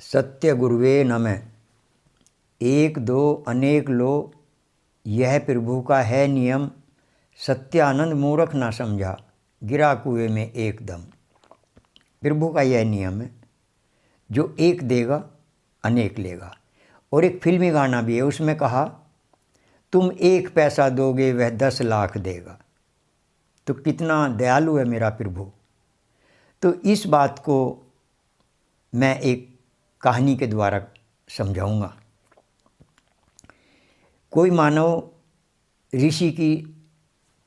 सत्य गुरुवे नमः। एक दो अनेक लो, यह प्रभु का है नियम। सत्यानंद मूर्ख ना समझा, गिरा कुएं में एकदम। प्रभु का यह नियम है, जो एक देगा अनेक लेगा। और एक फिल्मी गाना भी है, उसमें कहा तुम 1 पैसा दोगे वह 10 लाख देगा। तो कितना दयालु है मेरा प्रभु। तो इस बात को मैं एक कहानी के द्वारा समझाऊंगा। कोई मानव ऋषि की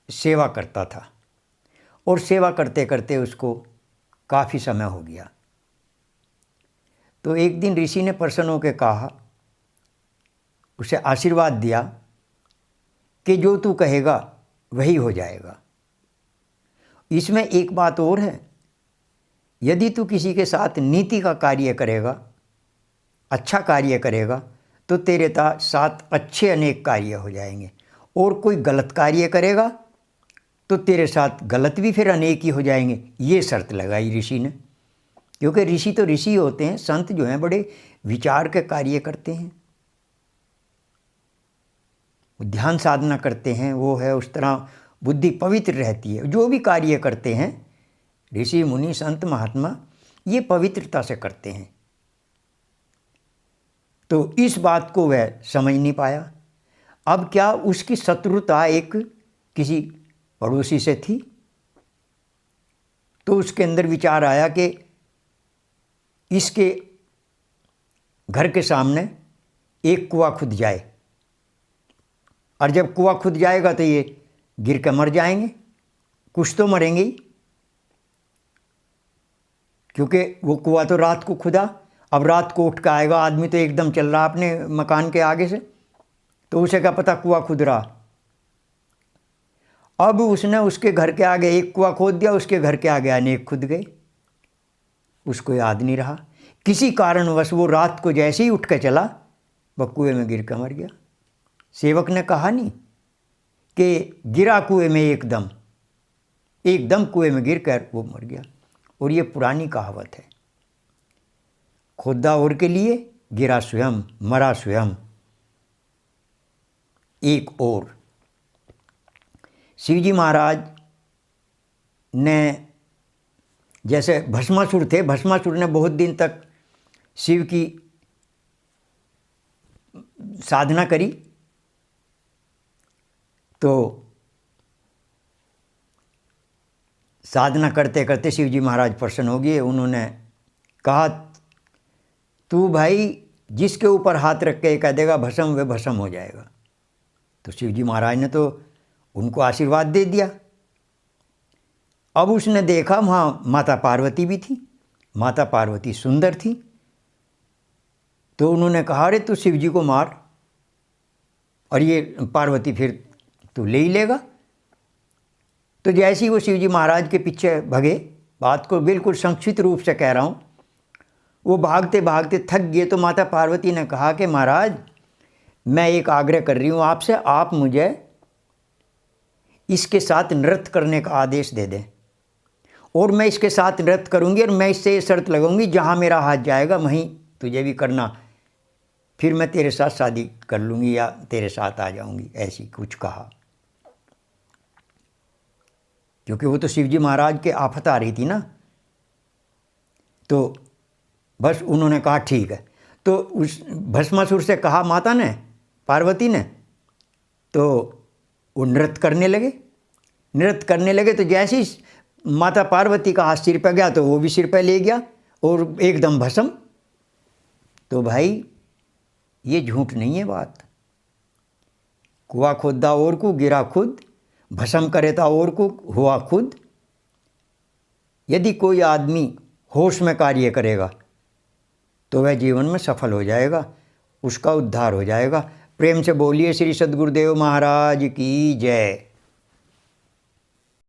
सेवा करता था और सेवा करते करते उसको काफ़ी समय हो गया। तो एक दिन ऋषि ने प्रसन्न होकर कहा, उसे आशीर्वाद दिया कि जो तू कहेगा वही हो जाएगा। इसमें एक बात और है, यदि तू किसी के साथ नीति का कार्य करेगा, अच्छा कार्य करेगा, तो तेरे साथ अच्छे अनेक कार्य हो जाएंगे। और कोई गलत कार्य करेगा तो तेरे साथ गलत भी फिर अनेक ही हो जाएंगे। ये शर्त लगाई ऋषि ने, क्योंकि ऋषि तो ऋषि होते हैं, संत जो हैं बड़े विचार के कार्य करते हैं, ध्यान साधना करते हैं, वो है उस तरह बुद्धि पवित्र रहती है। जो भी कार्य करते हैं ऋषि मुनि संत महात्मा, ये पवित्रता से करते हैं। तो इस बात को वह समझ नहीं पाया। अब क्या, उसकी शत्रुता एक किसी पड़ोसी से थी। तो उसके अंदर विचार आया कि इसके घर के सामने एक कुआं खुद जाए, और जब कुआं खुद जाएगा तो ये गिर कर मर जाएंगे, कुछ तो मरेंगे ही, क्योंकि वो कुआं तो रात को खुदा। अब रात को उठ कर आएगा आदमी, तो एकदम चल रहा अपने मकान के आगे से, तो उसे क्या पता कुआं खुद रहा। अब उसने उसके घर के आगे एक कुआं खोद दिया, उसके घर के आगे अनेक खुद गए, उसको याद नहीं रहा। किसी कारणवश वो रात को जैसे ही उठ कर चला, वह कुएं में गिर कर मर गया। सेवक ने कहा नहीं कि गिरा कुएं में एकदम कुएं में गिर कर वो मर गया। और ये पुरानी कहावत है, खोदा और के लिए, गिरा स्वयं, मरा स्वयं। एक और शिवजी महाराज ने, जैसे भस्मासुर थे, भस्मासुर ने बहुत दिन तक शिव की साधना करी। तो साधना करते करते शिवजी महाराज प्रसन्न हो गए। उन्होंने कहा, तू भाई जिसके ऊपर हाथ रख के कह देगा भस्म, वे भस्म हो जाएगा। तो शिवजी महाराज ने तो उनको आशीर्वाद दे दिया। अब उसने देखा वहाँ माता पार्वती भी थी, माता पार्वती सुंदर थी। तो उन्होंने कहा, अरे तू शिवजी को मार और ये पार्वती फिर तू ले ही लेगा। तो जैसे ही वो शिवजी महाराज के पीछे भगे, बात को बिल्कुल संक्षिप्त रूप से कह रहा हूँ, वो भागते भागते थक गए। तो माता पार्वती ने कहा कि महाराज, मैं एक आग्रह कर रही हूँ आपसे, आप मुझे इसके साथ नृत्य करने का आदेश दे दें, और मैं इसके साथ नृत्य करूँगी, और मैं इससे ये शर्त लगाऊंगी, जहाँ मेरा हाथ जाएगा वहीं तुझे भी करना, फिर मैं तेरे साथ शादी कर लूँगी या तेरे साथ आ जाऊँगी, ऐसी कुछ कहा। क्योंकि वो तो शिवजी महाराज के आफत आ रही थी ना। तो बस उन्होंने कहा ठीक है। तो उस भस्मासुर से कहा माता ने, पार्वती ने, तो वो नृत्य करने लगे। तो जैसे ही माता पार्वती का हाथ सिर पे गया, तो वो भी सिर पे ले गया और एकदम भस्म। तो भाई ये झूठ नहीं है बात। कुआं खोदा और को, गिरा खुद, भस्म करे था और को, हुआ खुद। यदि कोई आदमी होश में कार्य करेगा तो वह जीवन में सफल हो जाएगा, उसका उद्धार हो जाएगा। प्रेम से बोलिए श्री सद्गुरुदेव महाराज की जय।